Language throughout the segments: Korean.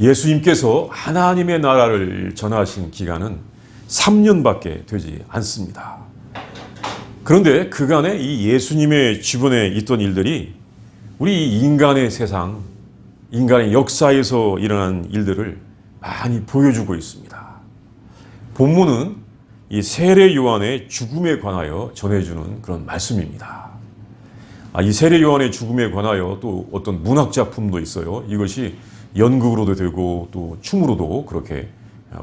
예수님께서 하나님의 나라를 전하신 기간은 3년밖에 되지 않습니다. 그런데 그간에 이 예수님의 주변에 있던 일들이 우리 인간의 세상, 인간의 역사에서 일어난 일들을 많이 보여주고 있습니다. 본문은 이 세례 요한의 죽음에 관하여 전해주는 그런 말씀입니다. 이 세례 요한의 죽음에 관하여 또 어떤 문학 작품도 있어요. 이것이 연극으로도 되고 또 춤으로도 그렇게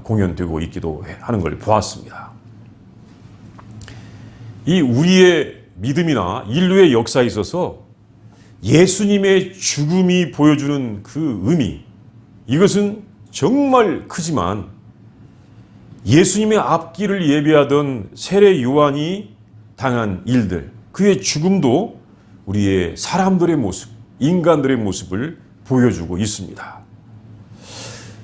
공연되고 있기도 하는 걸 보았습니다. 이 우리의 믿음이나 인류의 역사에 있어서 예수님의 죽음이 보여주는 그 의미, 이것은 정말 크지만 예수님의 앞길을 예비하던 세례 요한이 당한 일들, 그의 죽음도 우리의 사람들의 모습, 인간들의 모습을 보여주고 있습니다.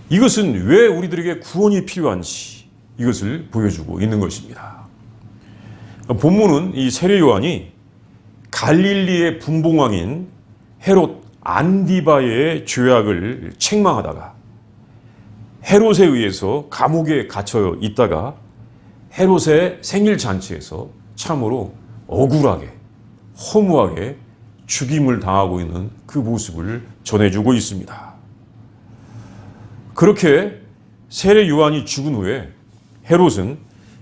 이것은 왜 우리들에게 구원이 필요한지 이것을 보여주고 있는 것입니다. 본문은 이 세례 요한이 갈릴리의 분봉왕인 헤롯 안디바의 죄악을 책망하다가 헤롯에 의해서 감옥에 갇혀 있다가 헤롯의 생일 잔치에서 참으로 억울하게 허무하게 죽임을 당하고 있는 그 모습을 전해주고 있습니다. 그렇게 세례 요한이 죽은 후에 헤롯은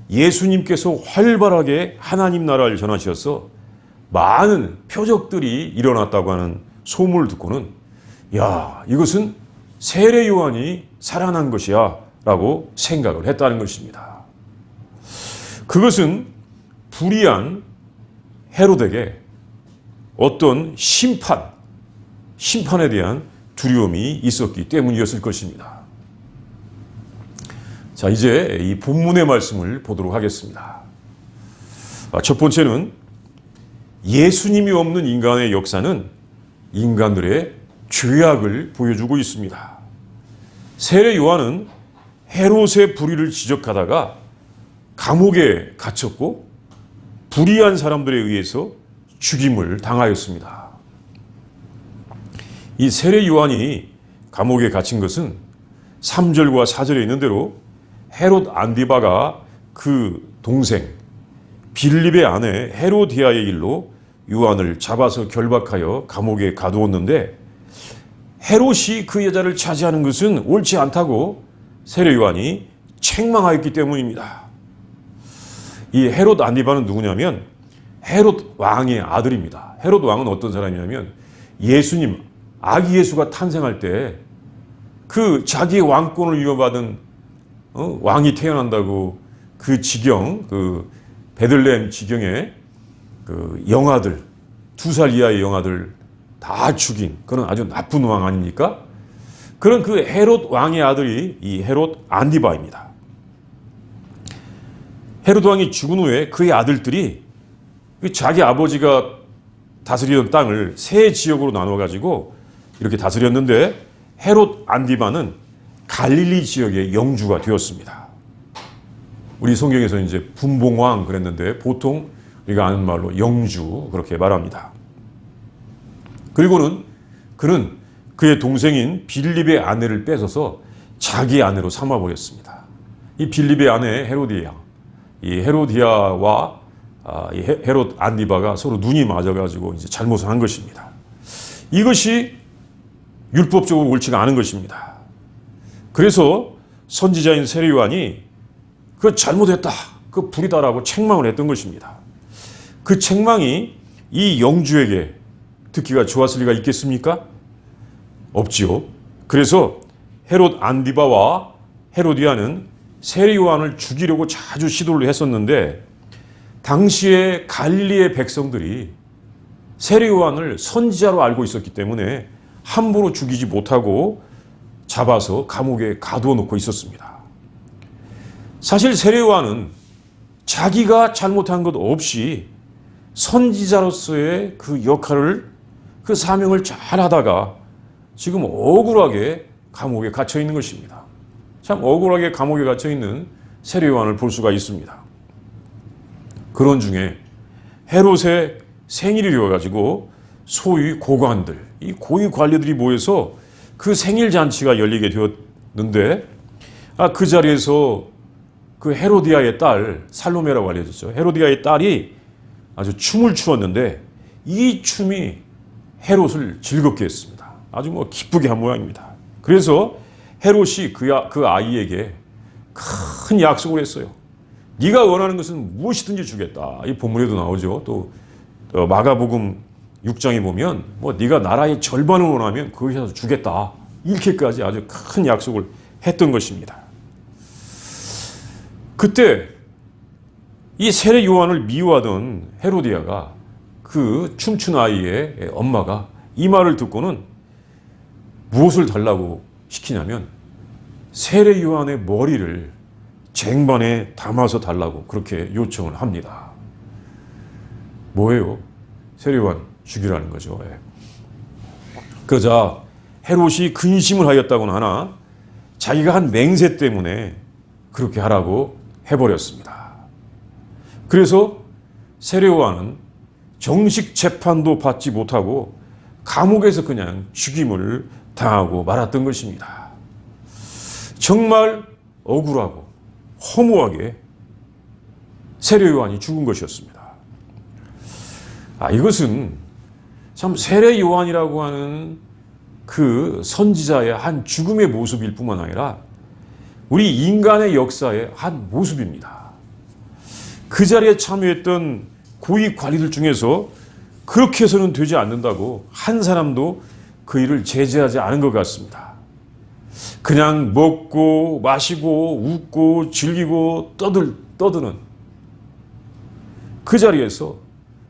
예수님께서 활발하게 하나님 나라를 전하셔서 많은 표적들이 일어났다고 하는 소문을 듣고는 이것은 세례 요한이 살아난 것이야 라고 생각을 했다는 것입니다. 그것은 불의한 헤롯에게 어떤 심판에 대한 두려움이 있었기 때문이었을 것입니다. 자, 이제 이 본문의 말씀을 보도록 하겠습니다. 첫 번째는 예수님이 없는 인간의 역사는 인간들의 죄악을 보여주고 있습니다. 세례 요한은 헤롯의 불의를 지적하다가 감옥에 갇혔고 불의한 사람들에 의해서 죽임을 당하였습니다. 이 세례 요한이 감옥에 갇힌 것은 3절과 4절에 있는 대로 헤롯 안디바가 그 동생 빌립의 아내 헤로디아의 일로 요한을 잡아서 결박하여 감옥에 가두었는데 헤롯이 그 여자를 차지하는 것은 옳지 않다고 세례 요한이 책망하였기 때문입니다. 이 헤롯 안디바는 누구냐면 헤롯 왕의 아들입니다. 헤롯 왕은 어떤 사람이냐면 예수님, 아기 예수가 탄생할 때 그 자기의 왕권을 이어받은 왕이 태어난다고 그 지경, 그 베들레헴 지경에 그 영아들, 2살 이하의 영아들 다 죽인 그런 아주 나쁜 왕 아닙니까? 그런 그 헤롯 왕의 아들이 이 헤롯 안디바입니다. 헤롯 왕이 죽은 후에 그의 아들들이 자기 아버지가 다스리던 땅을 세 지역으로 나눠가지고 이렇게 다스렸는데 헤롯 안디바는 갈릴리 지역의 영주가 되었습니다. 우리 성경에서 이제 분봉왕 그랬는데 보통 우리가 아는 말로 영주 그렇게 말합니다. 그리고는 그는 그의 동생인 빌립의 아내를 뺏어서 자기 아내로 삼아버렸습니다. 이 빌립의 아내 헤로디아, 이 헤로디아와 이 헤롯 안디바가 서로 눈이 맞아가지고 이제 잘못을 한 것입니다. 이것이 율법적으로 옳지가 않은 것입니다. 그래서 선지자인 세례 요한이 그 잘못했다, 그 불이다라고 책망을 했던 것입니다. 그 책망이 이 영주에게 듣기가 좋았을 리가 있겠습니까? 없지요. 그래서 헤롯 안디바와 헤로디아는 세례 요한을 죽이려고 자주 시도를 했었는데 당시에 갈릴리의 백성들이 세례 요한을 선지자로 알고 있었기 때문에 함부로 죽이지 못하고 잡아서 감옥에 가두어 놓고 있었습니다. 사실 세례 요한은 자기가 잘못한 것 없이 선지자로서의 그 역할을, 그 사명을 잘 하다가 지금 억울하게 감옥에 갇혀 있는 것입니다. 참 억울하게 감옥에 갇혀 있는 세례 요한을 볼 수가 있습니다. 그런 중에 헤롯의 생일이 되어가지고 소위 고관들, 이 고위 관리들이 모여서 그 생일 잔치가 열리게 되었는데 그 자리에서 그 헤로디아의 딸 살로메라고 알려졌죠. 헤로디아의 딸이 아주 춤을 추었는데 이 춤이 헤롯을 즐겁게 했습니다. 아주 기쁘게 한 모양입니다. 그래서 헤롯이 그 아이에게 큰 약속을 했어요. 네가 원하는 것은 무엇이든지 주겠다. 이 본문에도 나오죠. 또 마가복음 6장에 보면 네가 나라의 절반을 원하면 그것이라도 주겠다. 이렇게까지 아주 큰 약속을 했던 것입니다. 그때 이 세례 요한을 미워하던 헤로디아가 그 춤춘 아이의 엄마가 이 말을 듣고는 무엇을 달라고 시키냐면 세례 요한의 머리를 쟁반에 담아서 달라고 그렇게 요청을 합니다. 뭐예요? 세례 요한 죽이라는 거죠. 그러자 헤롯이 근심을 하였다고는 하나 자기가 한 맹세 때문에 그렇게 하라고 해버렸습니다. 그래서 세례 요한은 정식 재판도 받지 못하고 감옥에서 그냥 죽임을 당하고 말았던 것입니다. 정말 억울하고 허무하게 세례 요한이 죽은 것이었습니다. 이것은 참 세례 요한이라고 하는 그 선지자의 한 죽음의 모습일 뿐만 아니라 우리 인간의 역사의 한 모습입니다. 그 자리에 참여했던 고위 관리들 중에서 그렇게 해서는 되지 않는다고 한 사람도 그 일을 제재하지 않은 것 같습니다. 그냥 먹고 마시고 웃고 즐기고 떠드는 그 자리에서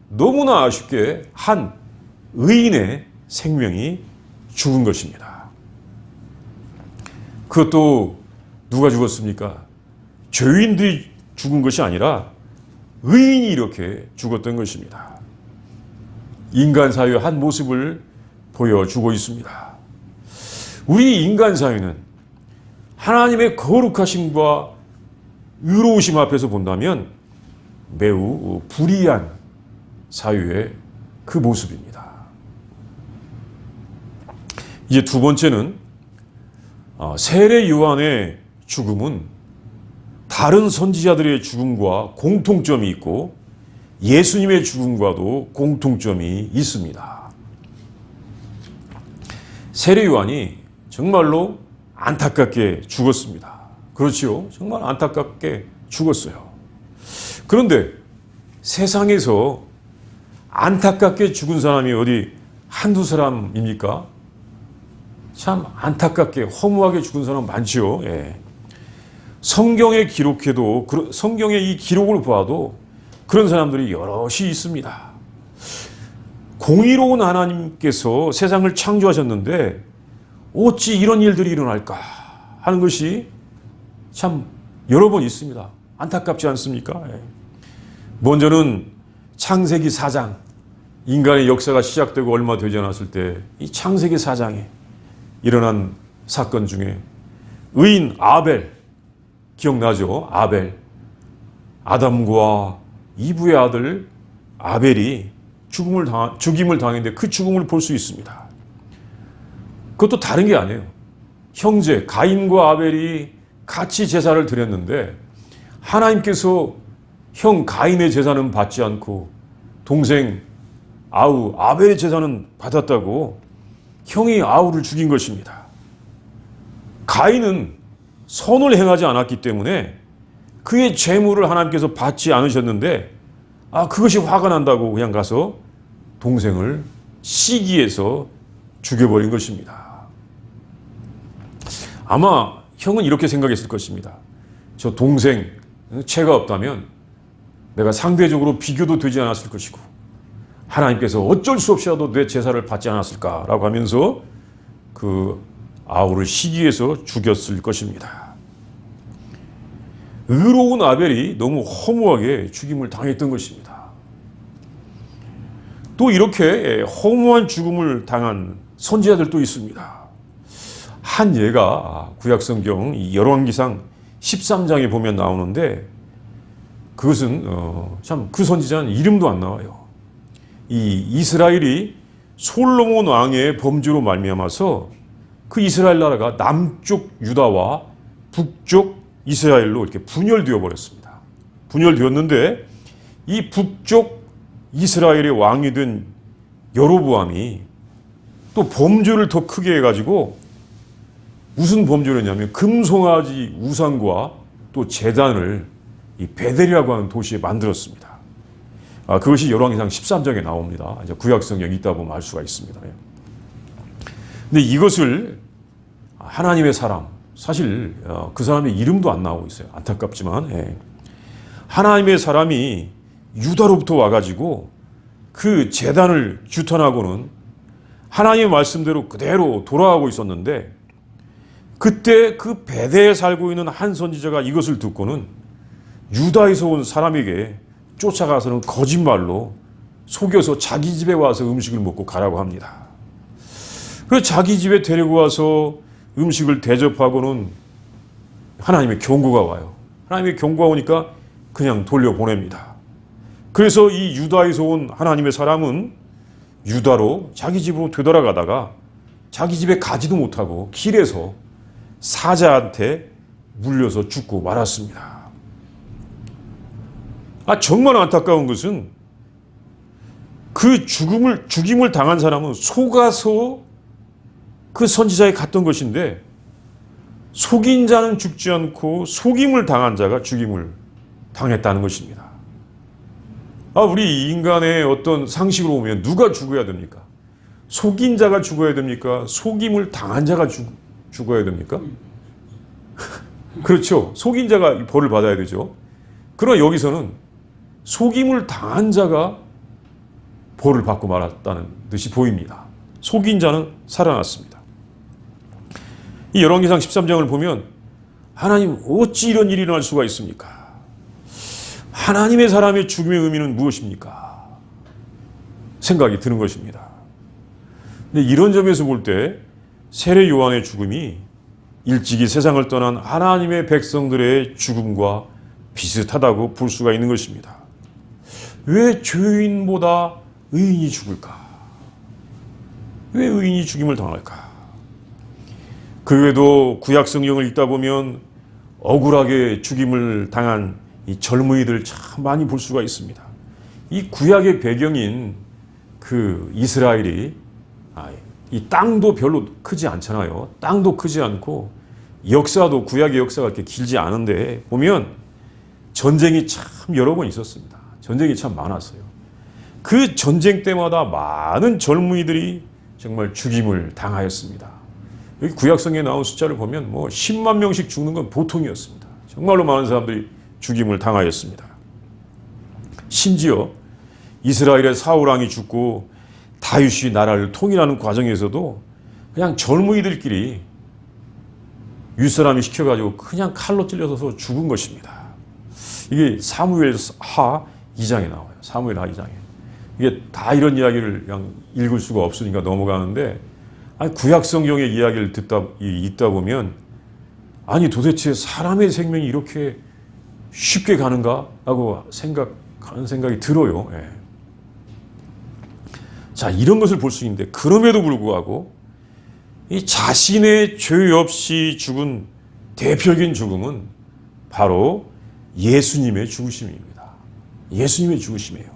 너무나 아쉽게 한 의인의 생명이 죽은 것입니다. 그것도 누가 죽었습니까? 죄인들이 죽은 것이 아니라 의인이 이렇게 죽었던 것입니다. 인간 사회의 한 모습을 보여주고 있습니다. 우리 인간 사회는 하나님의 거룩하심과 의로우심 앞에서 본다면 매우 불의한 사회의 그 모습입니다. 이제 두 번째는 세례 요한의 죽음은 다른 선지자들의 죽음과 공통점이 있고 예수님의 죽음과도 공통점이 있습니다. 세례 요한이 정말로 안타깝게 죽었습니다. 그렇지요. 정말 안타깝게 죽었어요. 그런데 세상에서 안타깝게 죽은 사람이 어디 한두 사람입니까? 참 안타깝게 허무하게 죽은 사람 많지요. 성경에 기록해도 성경의 이 기록을 봐도 그런 사람들이 여럿이 있습니다. 공의로운 하나님께서 세상을 창조하셨는데 어찌 이런 일들이 일어날까 하는 것이 참 여러 번 있습니다. 안타깝지 않습니까? 먼저는 창세기 4장, 인간의 역사가 시작되고 얼마 되지 않았을 때 이 창세기 4장에 일어난 사건 중에 의인 아벨, 기억나죠? 아벨. 아담과 이브의 아들 아벨이 죽임을 당했는데 그 죽음을 볼 수 있습니다. 그것도 다른 게 아니에요. 형제 가인과 아벨이 같이 제사를 드렸는데 하나님께서 형 가인의 제사는 받지 않고 동생 아벨의 제사는 받았다고 형이 아우를 죽인 것입니다. 가인은 선을 행하지 않았기 때문에 그의 재물을 하나님께서 받지 않으셨는데 그것이 화가 난다고 그냥 가서 동생을 시기해서 죽여버린 것입니다. 아마 형은 이렇게 생각했을 것입니다. 저 동생 죄가 없다면 내가 상대적으로 비교도 되지 않았을 것이고 하나님께서 어쩔 수 없이라도 내 제사를 받지 않았을까라고 하면서 그 아우를 시기해서 죽였을 것입니다. 의로운 아벨이 너무 허무하게 죽임을 당했던 것입니다. 또 이렇게 허무한 죽음을 당한 선지자들도 있습니다. 한 예가 구약성경 열왕기상 13장에 보면 나오는데 그것은 참 그 선지자는 이름도 안 나와요. 이 이스라엘이 솔로몬 왕의 범죄로 말미암아서 그 이스라엘 나라가 남쪽 유다와 북쪽 이스라엘로 이렇게 분열되어 버렸습니다. 분열되었는데 이 북쪽 이스라엘의 왕이 된 여로보암이 또 범죄를 더 크게 해가지고 무슨 범죄를 했냐면 금송아지 우상과 또 제단을 이 베델이라고 하는 도시에 만들었습니다. 그것이 열왕기상 13장에 나옵니다. 이제 구약 성경에 있다 보면 알 수가 있습니다. 근데 이것을 하나님의 사람, 사실 그 사람의 이름도 안 나오고 있어요. 안타깝지만 하나님의 사람이 유다로부터 와가지고 그 제단을 규탄하고는 하나님의 말씀대로 그대로 돌아가고 있었는데 그때 그 베델에 살고 있는 한 선지자가 이것을 듣고는 유다에서 온 사람에게 쫓아가서는 거짓말로 속여서 자기 집에 와서 음식을 먹고 가라고 합니다. 그래서 자기 집에 데리고 와서 음식을 대접하고는 하나님의 경고가 와요. 하나님의 경고가 오니까 그냥 돌려보냅니다. 그래서 이 유다에서 온 하나님의 사람은 유다로 자기 집으로 되돌아가다가 자기 집에 가지도 못하고 길에서 사자한테 물려서 죽고 말았습니다. 정말 안타까운 것은 그 죽임을 당한 사람은 속아서 그 선지자에 갔던 것인데 속인 자는 죽지 않고 속임을 당한 자가 죽임을 당했다는 것입니다. 우리 인간의 어떤 상식으로 보면 누가 죽어야 됩니까? 속인 자가 죽어야 됩니까? 속임을 당한 자가 죽어야 됩니까? 그렇죠. 속인 자가 벌을 받아야 되죠. 그러나 여기서는 속임을 당한 자가 벌을 받고 말았다는 듯이 보입니다. 속인 자는 살아났습니다. 이 열왕기상 13장을 보면 하나님 어찌 이런 일이 일어날 수가 있습니까? 하나님의 사람의 죽음의 의미는 무엇입니까? 생각이 드는 것입니다. 근데 이런 점에서 볼 때 세례 요한의 죽음이 일찍이 세상을 떠난 하나님의 백성들의 죽음과 비슷하다고 볼 수가 있는 것입니다. 왜 죄인보다 의인이 죽을까? 왜 의인이 죽임을 당할까? 그 외에도 구약 성경을 읽다 보면 억울하게 죽임을 당한 이 젊은이들 참 많이 볼 수가 있습니다. 이 구약의 배경인 그 이스라엘이 이 땅도 별로 크지 않잖아요. 땅도 크지 않고 역사도 구약의 역사가 그렇게 길지 않은데 보면 전쟁이 참 여러 번 있었습니다. 전쟁이 참 많았어요. 그 전쟁 때마다 많은 젊은이들이 정말 죽임을 당하였습니다. 여기 구약성에 나온 숫자를 보면 10만 명씩 죽는 건 보통이었습니다. 정말로 많은 사람들이 죽임을 당하였습니다. 심지어 이스라엘의 사울왕이 죽고 다윗이 나라를 통일하는 과정에서도 그냥 젊은이들끼리 윗사람이 시켜가지고 그냥 칼로 찔려서 죽은 것입니다. 이게 사무엘하 2장에 나와요. 사무엘하 2장에. 이게 다 이런 이야기를 그냥 읽을 수가 없으니까 넘어가는데 구약 성경의 이야기를 읽다 보면 도대체 사람의 생명이 이렇게 쉽게 가는가? 라고 하는 생각이 들어요. 자, 이런 것을 볼 수 있는데 그럼에도 불구하고 이 자신의 죄 없이 죽은 대표적인 죽음은 바로 예수님의 죽으심입니다. 예수님의 죽으심이에요.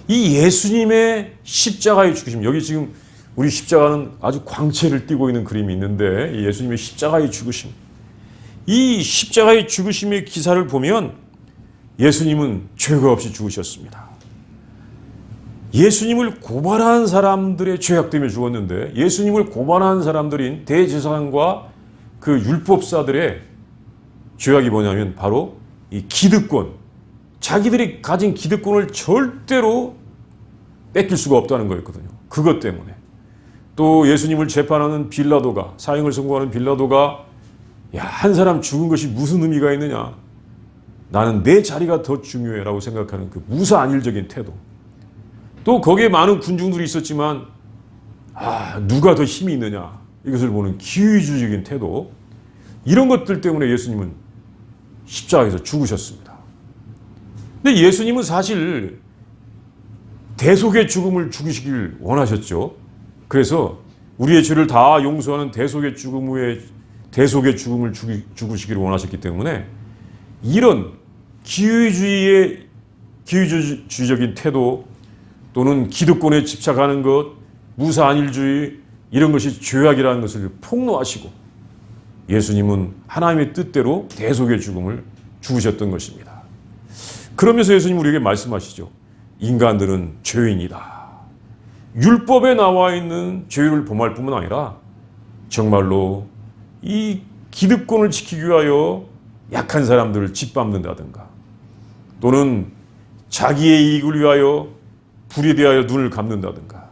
이 예수님의 십자가의 죽으심, 여기 지금 우리 십자가는 아주 광채를 띠고 있는 그림이 있는데 이 예수님의 십자가의 죽으심, 이 십자가의 죽으심의 기사를 보면 예수님은 죄가 없이 죽으셨습니다. 예수님을 고발한 사람들의 죄악 때문에 죽었는데 예수님을 고발한 사람들인 대제사장과 그 율법사들의 죄악이 뭐냐면 바로 이 기득권, 자기들이 가진 기득권을 절대로 뺏길 수가 없다는 거였거든요. 그것 때문에. 또 예수님을 재판하는 빌라도가, 사형을 선고하는 빌라도가 한 사람 죽은 것이 무슨 의미가 있느냐, 나는 내 자리가 더 중요해 라고 생각하는 그 무사안일적인 태도, 또 거기에 많은 군중들이 있었지만 누가 더 힘이 있느냐 이것을 보는 기회주의적인 태도, 이런 것들 때문에 예수님은 십자가에서 죽으셨습니다. 근데 예수님은 사실 대속의 죽음을 죽이시길 원하셨죠. 그래서 우리의 죄를 다 용서하는 대속의 죽음을 죽으시기를 원하셨기 때문에 이런 기회주의적인 태도 또는 기득권에 집착하는 것, 무사안일주의 이런 것이 죄악이라는 것을 폭로하시고 예수님은 하나님의 뜻대로 대속의 죽음을 죽으셨던 것입니다. 그러면서 예수님 우리에게 말씀하시죠. 인간들은 죄인이다. 율법에 나와 있는 죄를 범할 뿐만 아니라 정말로 이 기득권을 지키기 위하여 약한 사람들을 짓밟는다든가 또는 자기의 이익을 위하여 불에 대하여 눈을 감는다든가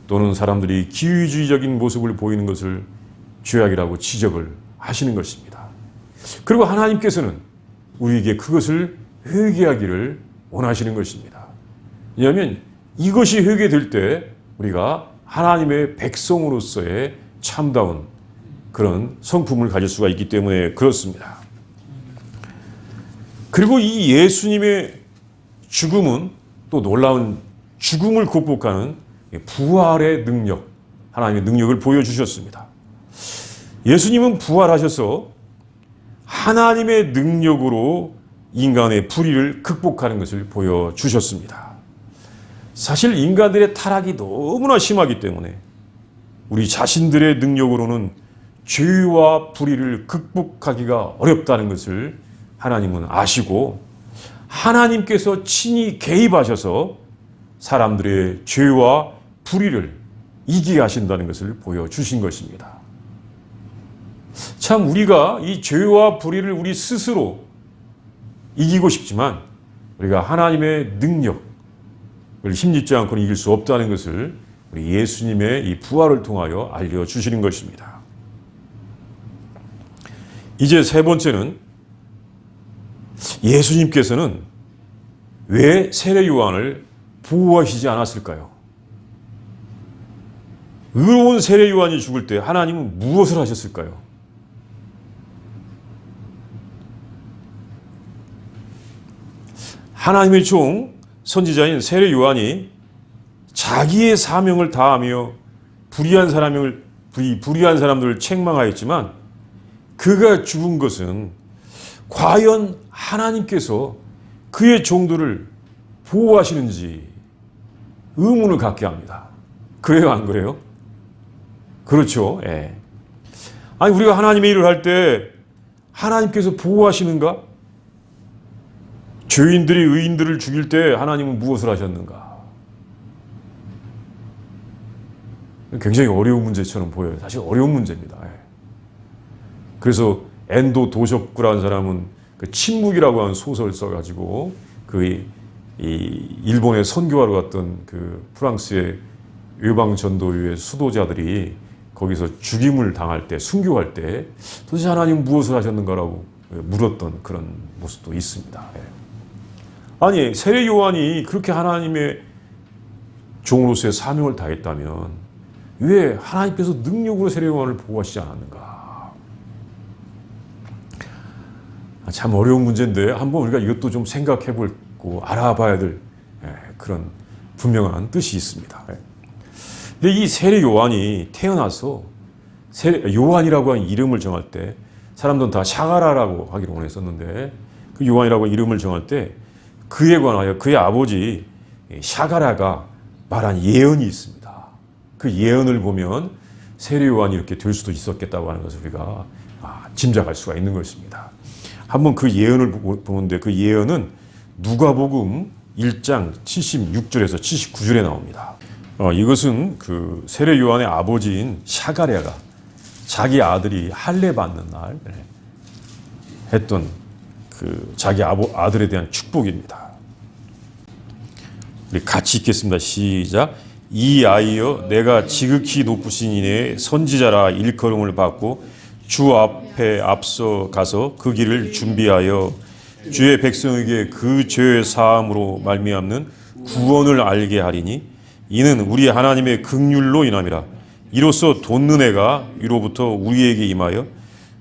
또는 사람들이 기회주의적인 모습을 보이는 것을 죄악이라고 지적을 하시는 것입니다. 그리고 하나님께서는 우리에게 그것을 회개하기를 원하시는 것입니다. 왜냐하면 이것이 회개될 때 우리가 하나님의 백성으로서의 참다운 그런 성품을 가질 수가 있기 때문에 그렇습니다. 그리고 이 예수님의 죽음은 또 놀라운 죽음을 극복하는 부활의 능력, 하나님의 능력을 보여주셨습니다. 예수님은 부활하셔서 하나님의 능력으로 인간의 불의를 극복하는 것을 보여주셨습니다. 사실 인간들의 타락이 너무나 심하기 때문에 우리 자신들의 능력으로는 죄와 불의를 극복하기가 어렵다는 것을 하나님은 아시고 하나님께서 친히 개입하셔서 사람들의 죄와 불의를 이기게 하신다는 것을 보여주신 것입니다. 참 우리가 이 죄와 불의를 우리 스스로 이기고 싶지만 우리가 하나님의 능력을 힘입지 않고는 이길 수 없다는 것을 우리 예수님의 이 부활을 통하여 알려주시는 것입니다. 이제 세 번째는 예수님께서는 왜 세례 요한을 보호하시지 않았을까요? 의로운 세례 요한이 죽을 때 하나님은 무엇을 하셨을까요? 하나님의 종 선지자인 세례 요한이 자기의 사명을 다하며 불의한 사람들을 책망하였지만 그가 죽은 것은 과연 하나님께서 그의 종들을 보호하시는지 의문을 갖게 합니다. 그래요, 안 그래요? 그렇죠. 예. 아니 우리가 하나님의 일을 할 때 하나님께서 보호하시는가? 죄인들이 의인들을 죽일 때 하나님은 무엇을 하셨는가? 굉장히 어려운 문제처럼 보여요. 사실 어려운 문제입니다. 예. 그래서 엔도 도쇼쿠라는 사람은 그 침묵이라고 하는 소설 써가지고 이 일본에 선교하러 갔던 그 프랑스의 외방 전도회의 수도자들이 거기서 죽임을 당할 때, 순교할 때 도대체 하나님 무엇을 하셨는가라고 물었던 그런 모습도 있습니다. 예. 아니 세례 요한이 그렇게 하나님의 종으로서의 사명을 다했다면 왜 하나님께서 능력으로 세례 요한을 보호하시지 않았는가? 참 어려운 문제인데 한번 우리가 이것도 좀 생각해보고 알아봐야 될 그런 분명한 뜻이 있습니다. 근데 이 세례 요한이 태어나서 요한이라고 하는 이름을 정할 때 사람들은 다 샤가라라고 하기를 원했었는데 그 요한이라고 하는 이름을 정할 때 그에 관하여 그의 아버지 샤가라가 말한 예언이 있습니다. 그 예언을 보면 세례 요한이 이렇게 될 수도 있었겠다고 하는 것을 우리가 짐작할 수가 있는 것입니다. 한번 그 예언을 보는데 그 예언은 누가복음 1장 76절에서 79절에 나옵니다. 이것은 그 세례 요한의 아버지인 샤가랴가 자기 아들이 할례 받는 날 했던 그 자기 아들에 대한 축복입니다. 우리 같이 읽겠습니다. 시작. 이 아이여 내가 지극히 높으신 이의 선지자라 일컬음을 받고 주 앞에 앞서 가서 그 길을 준비하여 주의 백성에게 그 죄의 사함으로 말미암는 구원을 알게 하리니 이는 우리 하나님의 긍휼로 인함이라. 이로써 돋는 해가 위로부터 우리에게 임하여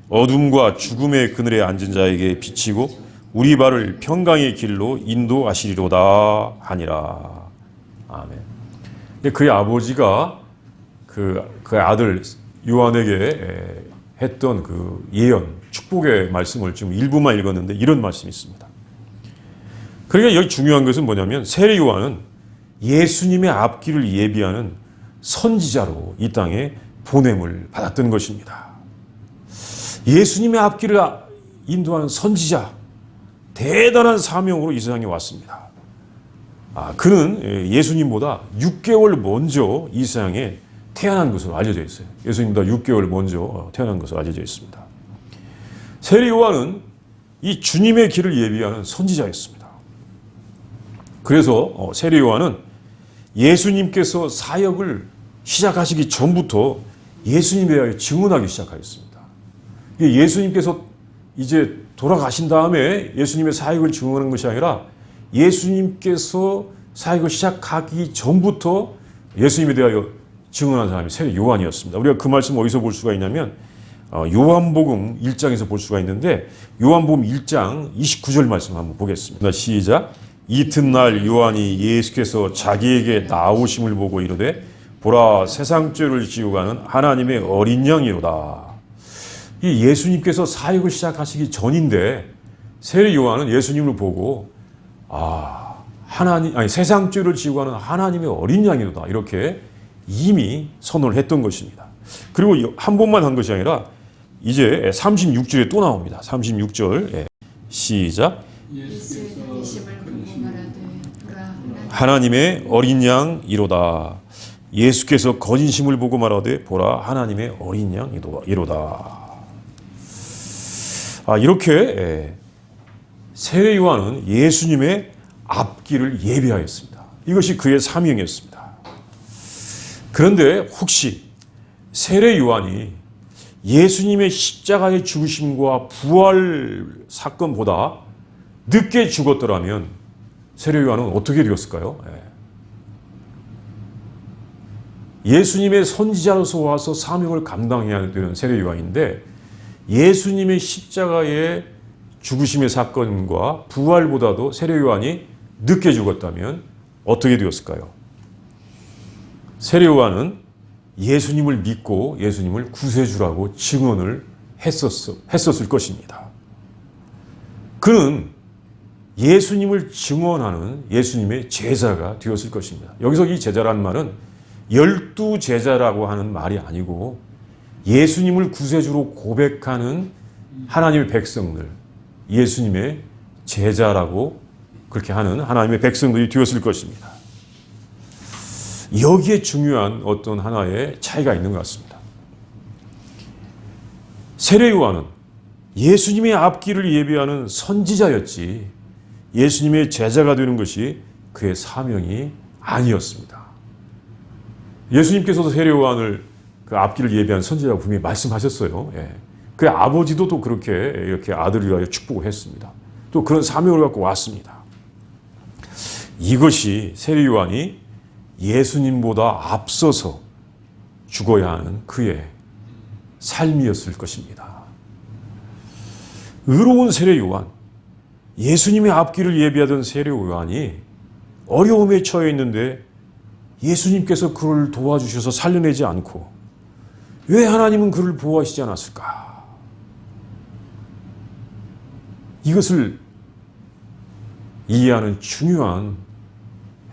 어둠과 죽음의 그늘에 앉은 자에게 비치고 우리 발을 평강의 길로 인도하시리로다 하니라. 아멘. 그의 아버지가 그 아들 요한에게 했던 그 예언, 축복의 말씀을 지금 일부만 읽었는데 이런 말씀이 있습니다. 그러니까 여기 중요한 것은 뭐냐면 세례 요한은 예수님의 앞길을 예비하는 선지자로 이 땅에 보냄을 받았던 것입니다. 예수님의 앞길을 인도하는 선지자, 대단한 사명으로 이 세상에 왔습니다. 그는 예수님보다 6개월 먼저 이 세상에 태어난 것으로 알려져 있어요. 예수님보다 6개월 먼저 태어난 것으로 알려져 있습니다. 세례 요한은 이 주님의 길을 예비하는 선지자였습니다. 그래서 세례 요한은 예수님께서 사역을 시작하시기 전부터 예수님에 대하여 증언하기 시작하였습니다. 예수님께서 이제 돌아가신 다음에 예수님의 사역을 증언하는 것이 아니라 예수님께서 사역을 시작하기 전부터 예수님에 대하여 증언한 사람이 세례 요한이었습니다. 우리가 그 말씀 어디서 볼 수가 있냐면 요한복음 1장에서 볼 수가 있는데 요한복음 1장 29절 말씀 한번 보겠습니다. 시작. 이튿날 요한이 예수께서 자기에게 나오심을 보고 이르되 보라 세상 죄를 지고 가는 하나님의 어린 양이로다. 이 예수님께서 사역을 시작하시기 전인데 세례 요한은 예수님을 보고 세상 죄를 지고 가는 하나님의 어린 양이로다. 이렇게 이미 선언을 했던 것입니다. 그리고 한 번만 한 것이 아니라 이제 36절에 또 나옵니다. 36절 시작. 하나님의 어린 양이로다. 예수께서 거짓심을 보고 말하되 보라 하나님의 어린 양이로다. 이렇게 세례 요한은 예수님의 앞길을 예비하였습니다. 이것이 그의 사명이었습니다. 그런데 혹시 세례 요한이 예수님의 십자가의 죽으심과 부활 사건보다 늦게 죽었더라면 세례 요한은 어떻게 되었을까요? 예수님의 선지자로서 와서 사명을 감당해야 되는 세례 요한인데 예수님의 십자가의 죽으심의 사건과 부활보다도 세례 요한이 늦게 죽었다면 어떻게 되었을까요? 세례 요한은 예수님을 믿고 예수님을 구세주라고 증언을 했었을 것입니다. 그는 예수님을 증언하는 예수님의 제자가 되었을 것입니다. 여기서 이 제자라는 말은 12제자라고 하는 말이 아니고 예수님을 구세주로 고백하는 하나님의 백성들, 예수님의 제자라고 그렇게 하는 하나님의 백성들이 되었을 것입니다. 여기에 중요한 어떤 하나의 차이가 있는 것 같습니다. 세례 요한은 예수님의 앞길을 예비하는 선지자였지 예수님의 제자가 되는 것이 그의 사명이 아니었습니다. 예수님께서도 세례 요한을 그 앞길을 예비한 선지자라고 분명히 말씀하셨어요. 그의 아버지도 또 그렇게 이렇게 아들을 위하여 축복을 했습니다. 또 그런 사명을 갖고 왔습니다. 이것이 세례 요한이 예수님보다 앞서서 죽어야 하는 그의 삶이었을 것입니다. 의로운 세례 요한, 예수님의 앞길을 예비하던 세례 요한이 어려움에 처해 있는데 예수님께서 그를 도와주셔서 살려내지 않고 왜 하나님은 그를 보호하시지 않았을까? 이것을 이해하는 중요한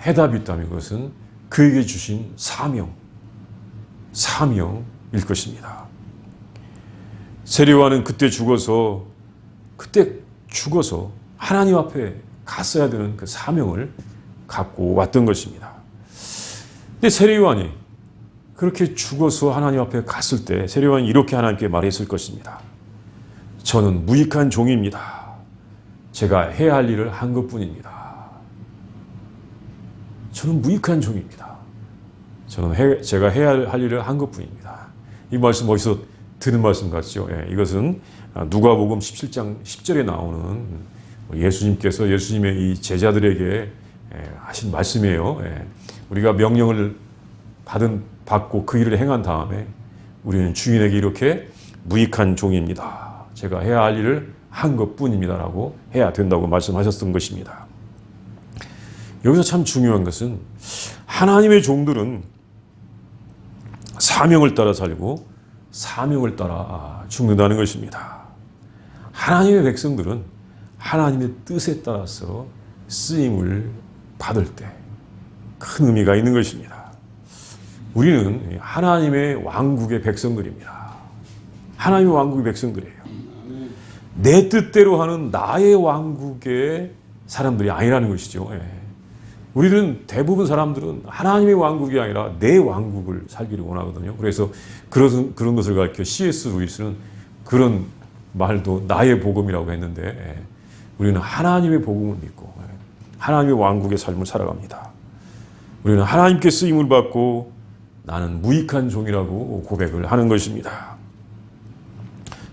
해답이 있다면 그것은 그에게 주신 사명일 것입니다. 세례 요한은 그때 죽어서 하나님 앞에 갔어야 되는 그 사명을 갖고 왔던 것입니다. 근데 세례 요한이 그렇게 죽어서 하나님 앞에 갔을 때 세례 요한이 이렇게 하나님께 말했을 것입니다. 저는 무익한 종입니다. 제가 해야 할 일을 한 것뿐입니다. 저는 무익한 종입니다. 제가 해야 할 일을 한 것뿐입니다. 이 말씀 어디서 들은 말씀 같죠? 이것은 누가복음 17장 10절에 나오는 예수님께서 예수님의 이 제자들에게 하신 말씀이에요. 우리가 명령을 받고 그 일을 행한 다음에 우리는 주인에게 이렇게 무익한 종입니다. 제가 해야 할 일을 한 것뿐입니다라고 해야 된다고 말씀하셨던 것입니다. 여기서 참 중요한 것은 하나님의 종들은 사명을 따라 살고 사명을 따라 죽는다는 것입니다. 하나님의 백성들은 하나님의 뜻에 따라서 쓰임을 받을 때 큰 의미가 있는 것입니다. 우리는 하나님의 왕국의 백성들입니다. 하나님의 왕국의 백성들이에요. 내 뜻대로 하는 나의 왕국의 사람들이 아니라는 것이죠. 우리들은 대부분 사람들은 하나님의 왕국이 아니라 내 왕국을 살기를 원하거든요. 그래서 그런 것을 가르쳐 C.S. 루이스는 그런 말도 나의 복음이라고 했는데, 우리는 하나님의 복음을 믿고 하나님의 왕국의 삶을 살아갑니다. 우리는 하나님께 쓰임을 받고 나는 무익한 종이라고 고백을 하는 것입니다.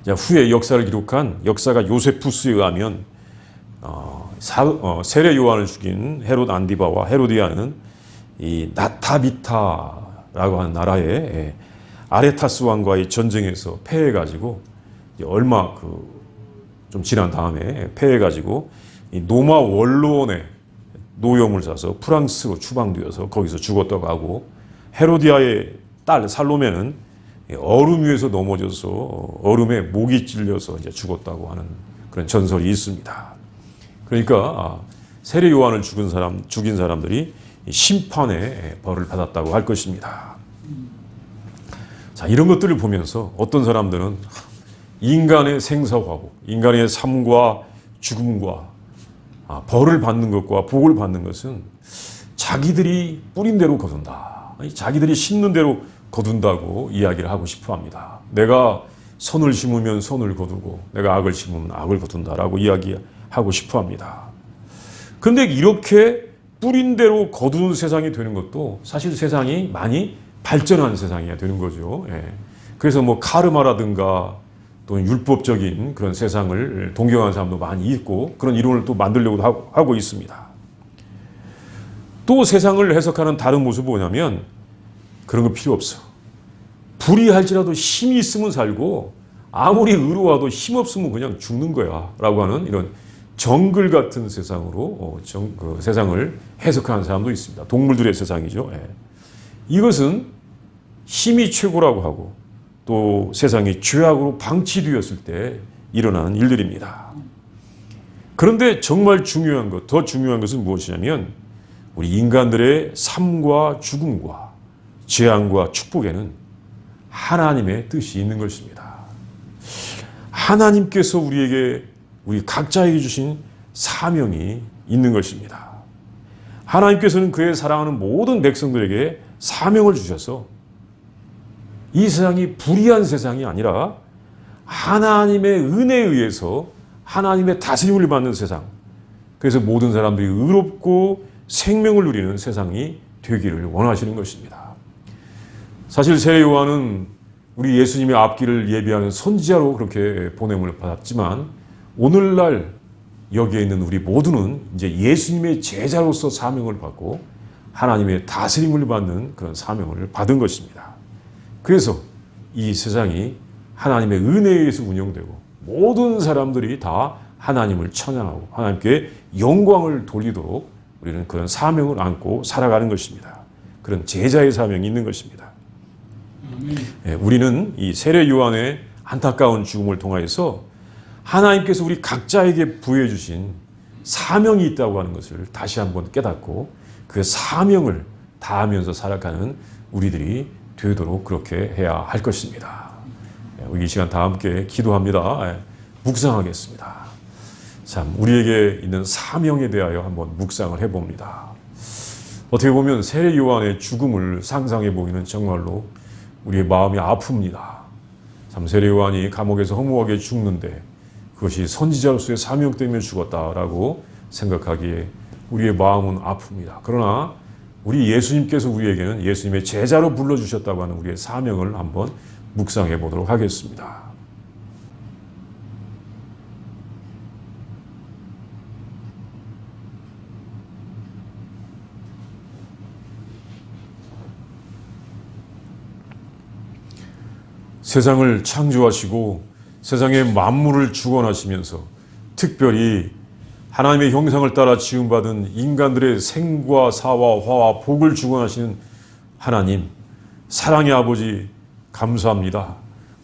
후에 역사를 기록한 역사가 요세푸스에 의하면 세례 요한을 죽인 헤롯 안디바와 헤로디아는 이 나타비타라고 하는 나라의 아레타스 왕과의 전쟁에서 패해가지고 얼마 좀 지난 다음에 패해가지고 이 노마 원로원에 노염을 사서 프랑스로 추방되어서 거기서 죽었다고 하고, 헤로디아의 딸 살로메는 얼음 위에서 넘어져서 얼음에 목이 찔려서 이제 죽었다고 하는 그런 전설이 있습니다. 그러니까 세례 요한을 죽인 사람들이 심판의 벌을 받았다고 할 것입니다. 자, 이런 것들을 보면서 어떤 사람들은 인간의 생사화복, 인간의 삶과 죽음과 벌을 받는 것과 복을 받는 것은 자기들이 뿌린 대로 거둔다, 자기들이 심는 대로 거둔다고 이야기를 하고 싶어 합니다. 내가 선을 심으면 선을 거두고 내가 악을 심으면 악을 거둔다라고 이야기하고 싶어 합니다. 그런데 이렇게 뿌린 대로 거두는 세상이 되는 것도 사실 세상이 많이 발전한 세상이 되는 거죠. 그래서 뭐 카르마라든가 또는 율법적인 그런 세상을 동경하는 사람도 많이 있고, 그런 이론을 또 만들려고 하고 있습니다. 또 세상을 해석하는 다른 모습은 뭐냐면, 그런 거 필요 없어. 불의할지라도 힘이 있으면 살고 아무리 의로워도 힘 없으면 그냥 죽는 거야 라고 하는 이런 정글 같은 세상으로 세상을 해석하는 사람도 있습니다. 동물들의 세상이죠. 이것은 힘이 최고라고 하고 또 세상이 죄악으로 방치되었을 때 일어나는 일들입니다. 그런데 정말 중요한 것, 더 중요한 것은 무엇이냐면, 우리 인간들의 삶과 죽음과 재앙과 축복에는 하나님의 뜻이 있는 것입니다. 하나님께서 우리 각자에게 주신 사명이 있는 것입니다. 하나님께서는 그의 사랑하는 모든 백성들에게 사명을 주셔서 이 세상이 불의한 세상이 아니라 하나님의 은혜에 의해서 하나님의 다스림을 받는 세상, 그래서 모든 사람들이 의롭고 생명을 누리는 세상이 되기를 원하시는 것입니다. 사실 세례 요한은 우리 예수님의 앞길을 예비하는 선지자로 그렇게 보냄을 받았지만, 오늘날 여기에 있는 우리 모두는 이제 예수님의 제자로서 사명을 받고 하나님의 다스림을 받는 그런 사명을 받은 것입니다. 그래서 이 세상이 하나님의 은혜에 의해서 운영되고 모든 사람들이 다 하나님을 찬양하고 하나님께 영광을 돌리도록 우리는 그런 사명을 안고 살아가는 것입니다. 그런 제자의 사명이 있는 것입니다. 우리는 이 세례 요한의 안타까운 죽음을 통하여서 하나님께서 우리 각자에게 부여해 주신 사명이 있다고 하는 것을 다시 한번 깨닫고 그 사명을 다하면서 살아가는 우리들이 되도록 그렇게 해야 할 것입니다. 우리 이 시간 다 함께 기도합니다. 묵상하겠습니다. 참, 우리에게 있는 사명에 대하여 한번 묵상을 해봅니다. 어떻게 보면 세례 요한의 죽음을 상상해 보기는 정말로 우리의 마음이 아픕니다. 참, 세례 요한이 감옥에서 허무하게 죽는데 그것이 선지자로서의 사명 때문에 죽었다라고 생각하기에 우리의 마음은 아픕니다. 그러나 우리 예수님께서 우리에게는 예수님의 제자로 불러주셨다고 하는 우리의 사명을 한번 묵상해 보도록 하겠습니다. 세상을 창조하시고 세상의 만물을 주관하시면서 특별히 하나님의 형상을 따라 지음받은 인간들의 생과 사와 화와 복을 주관하시는 하나님, 사랑의 아버지 감사합니다.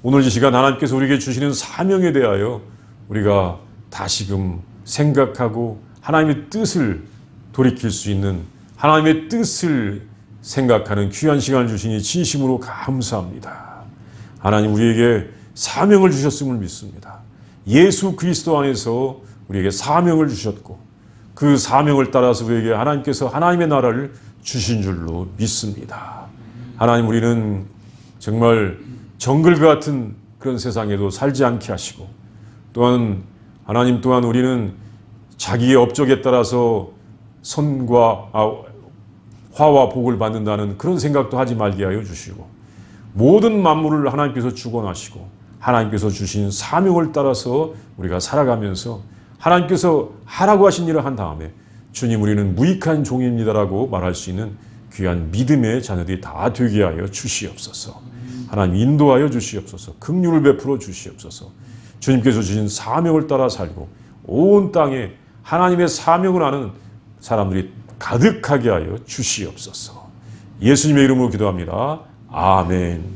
오늘 이 시간 하나님께서 우리에게 주시는 사명에 대하여 우리가 다시금 생각하고 하나님의 뜻을 돌이킬 수 있는, 하나님의 뜻을 생각하는 귀한 시간을 주시니 진심으로 감사합니다. 하나님, 우리에게 사명을 주셨음을 믿습니다. 예수 그리스도 안에서 우리에게 사명을 주셨고 그 사명을 따라서 우리에게 하나님께서 하나님의 나라를 주신 줄로 믿습니다. 하나님, 우리는 정말 정글 같은 그런 세상에도 살지 않게 하시고, 또한 하나님 또한 우리는 자기의 업적에 따라서 선과 화와 복을 받는다는 그런 생각도 하지 말게 하여 주시고, 모든 만물을 하나님께서 주권하시고 하나님께서 주신 사명을 따라서 우리가 살아가면서 하나님께서 하라고 하신 일을 한 다음에 주님, 우리는 무익한 종입니다라고 말할 수 있는 귀한 믿음의 자녀들이 다 되게 하여 주시옵소서. 하나님, 인도하여 주시옵소서. 긍휼을 베풀어 주시옵소서. 주님께서 주신 사명을 따라 살고 온 땅에 하나님의 사명을 아는 사람들이 가득하게 하여 주시옵소서. 예수님의 이름으로 기도합니다. 아멘.